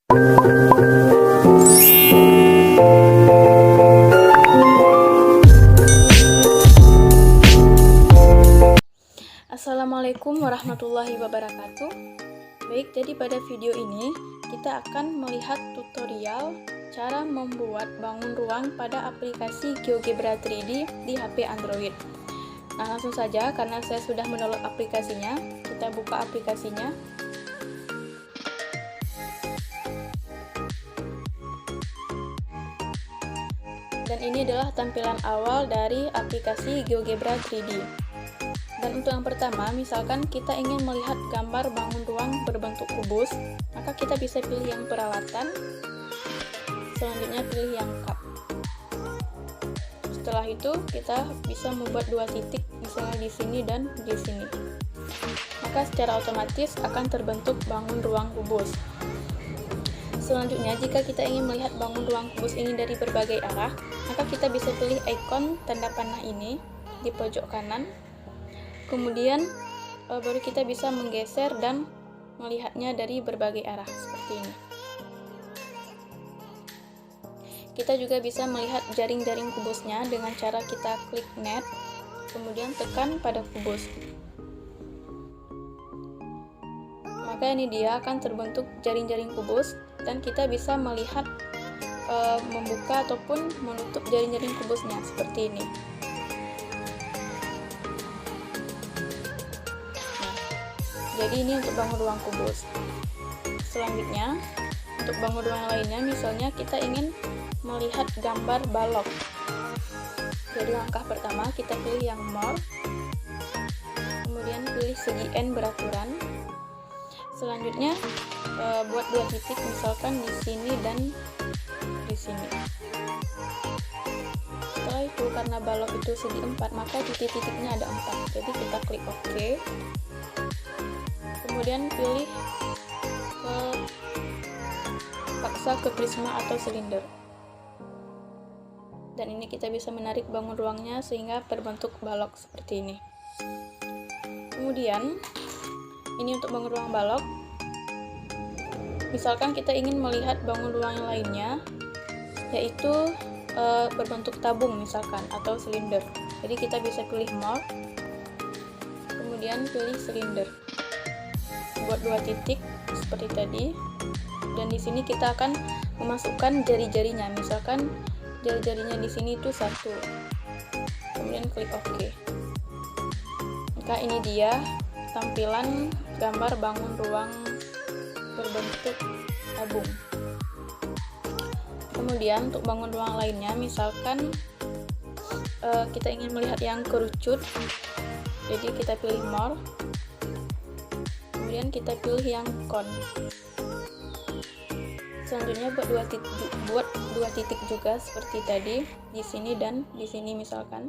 Assalamualaikum warahmatullahi wabarakatuh. Baik, jadi pada video ini kita akan melihat tutorial cara membuat bangun ruang pada aplikasi GeoGebra 3D di HP Android. Nah, langsung saja karena saya sudah mendownload aplikasinya, kita buka aplikasinya. Dan ini adalah tampilan awal dari aplikasi GeoGebra 3D. Dan untuk yang pertama, misalkan kita ingin melihat gambar bangun ruang berbentuk kubus, maka kita bisa pilih yang peralatan, selanjutnya pilih yang cup. Setelah itu kita bisa membuat dua titik, misalnya di sini dan di sini. Maka secara otomatis akan terbentuk bangun ruang kubus. Selanjutnya, jika kita ingin melihat bangun ruang kubus ini dari berbagai arah, maka kita bisa pilih ikon tanda panah ini di pojok kanan. Kemudian baru kita bisa menggeser dan melihatnya dari berbagai arah seperti ini. Kita juga bisa melihat jaring-jaring kubusnya dengan cara kita klik net, kemudian tekan pada kubus. Maka ini dia akan terbentuk jaring-jaring kubus dan kita bisa melihat membuka ataupun menutup jaring-jaring kubusnya seperti ini. Jadi ini untuk bangun ruang kubus. Selanjutnya, untuk bangun ruang lainnya, misalnya kita ingin melihat gambar balok. Jadi langkah pertama kita pilih yang more, kemudian pilih segi N beraturan. Selanjutnya buat dua titik, misalkan di sini dan di sini. Setelah itu, karena balok itu segi 4, maka titik-titiknya ada 4. Jadi kita klik OK. Kemudian pilih paksa ke prisma atau silinder. Dan ini kita bisa menarik bangun ruangnya sehingga berbentuk balok seperti ini. Kemudian ini untuk bangun ruang balok. Misalkan kita ingin melihat bangun ruang yang lainnya, yaitu berbentuk tabung misalkan atau silinder. Jadi kita bisa pilih more, kemudian pilih silinder. Buat dua titik seperti tadi, dan di sini kita akan memasukkan jari-jarinya. Misalkan jari-jarinya di sini itu 1, kemudian klik OK. Maka ini dia tampilan gambar bangun ruang berbentuk tabung. Kemudian untuk bangun ruang lainnya, misalkan kita ingin melihat yang kerucut, jadi kita pilih more, kemudian kita pilih yang cone. Selanjutnya buat dua titik juga seperti tadi, di sini dan di sini misalkan.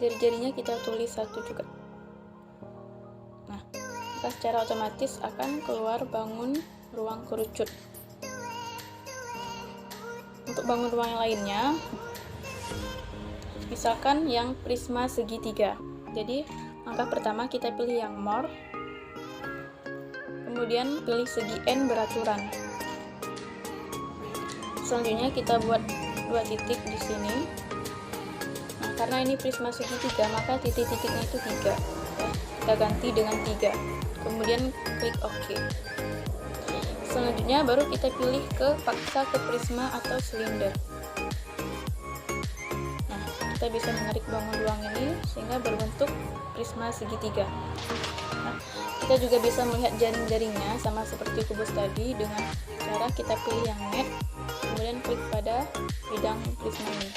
Jari-jarinya kita tulis 1 juga. Nah, maka secara otomatis akan keluar bangun ruang kerucut. Untuk bangun ruang yang lainnya, misalkan yang prisma segitiga. Jadi langkah pertama kita pilih yang more, kemudian pilih segi N beraturan. Selanjutnya kita buat dua titik di sini. Nah, karena ini prisma segitiga, maka titik-titiknya itu 3. Ya, kita ganti dengan 3. Kemudian klik OK. Selanjutnya baru kita pilih ke paksa ke prisma atau silinder. Nah, kita bisa menarik bangun ruang ini sehingga berbentuk prisma segitiga. Nah, kita juga bisa melihat jaring-jaringnya sama seperti kubus tadi dengan cara kita pilih yang net, kemudian klik pada bidang prisma ini.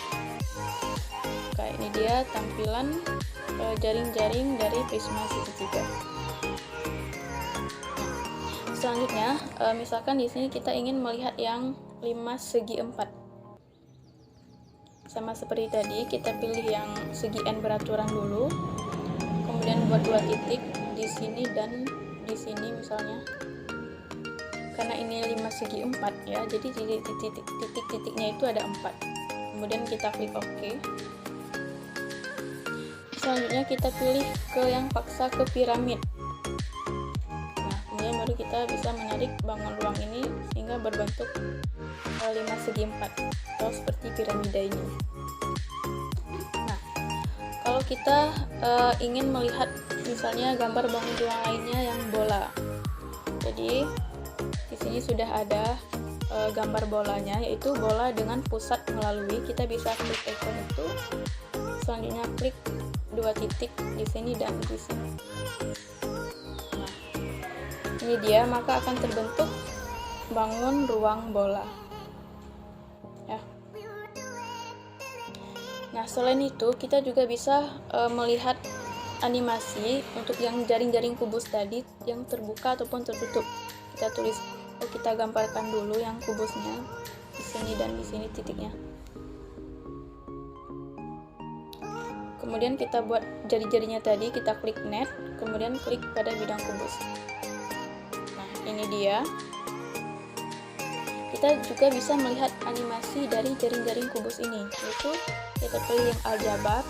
Oke, ini dia tampilan jaring-jaring dari prisma segitiga. Selanjutnya, misalkan di sini kita ingin melihat yang 5 segi 4. Sama seperti tadi, kita pilih yang segi N beraturan dulu. Kemudian buat dua titik di sini dan di sini misalnya. Karena ini 5 segi 4 ya, jadi titik-titiknya itu ada 4. Kemudian kita klik OK. Selanjutnya kita pilih ke yang paksa ke piramid. Nah, kemudian baru kita bisa menarik bangun ruang ini misalnya berbentuk 5 segi 4 atau seperti piramida ini. Nah, kalau kita ingin melihat misalnya gambar bangun ruang lainnya yang bola, jadi di sini sudah ada gambar bolanya, yaitu bola dengan pusat melalui. Kita bisa klik ikon itu, selanjutnya klik 2 titik di sini dan di sini. Nah, ini dia, maka akan terbentuk bangun ruang bola. Ya. Nah, selain itu kita juga bisa melihat animasi untuk yang jaring-jaring kubus tadi yang terbuka ataupun tertutup. Kita tulis, kita gambarkan dulu yang kubusnya di sini dan di sini titiknya. Kemudian kita buat jari-jarinya tadi, kita klik net, kemudian klik pada bidang kubus. Nah, ini dia. Kita juga bisa melihat animasi dari jaring-jaring kubus ini, yaitu kita pilih yang aljabar.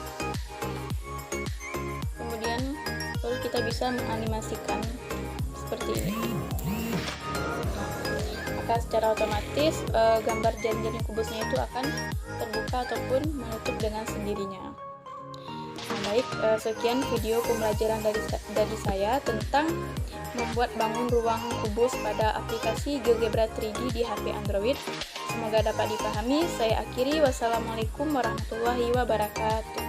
Kemudian lalu kita bisa menganimasikan seperti ini. Maka secara otomatis gambar jaring-jaring kubusnya itu akan terbuka ataupun menutup dengan sendirinya. Nah, baik, sekian video pembelajaran dari saya tentang membuat bangun ruang kubus pada aplikasi GeoGebra 3D di HP Android. Semoga dapat dipahami. Saya akhiri. Wassalamualaikum warahmatullahi wabarakatuh.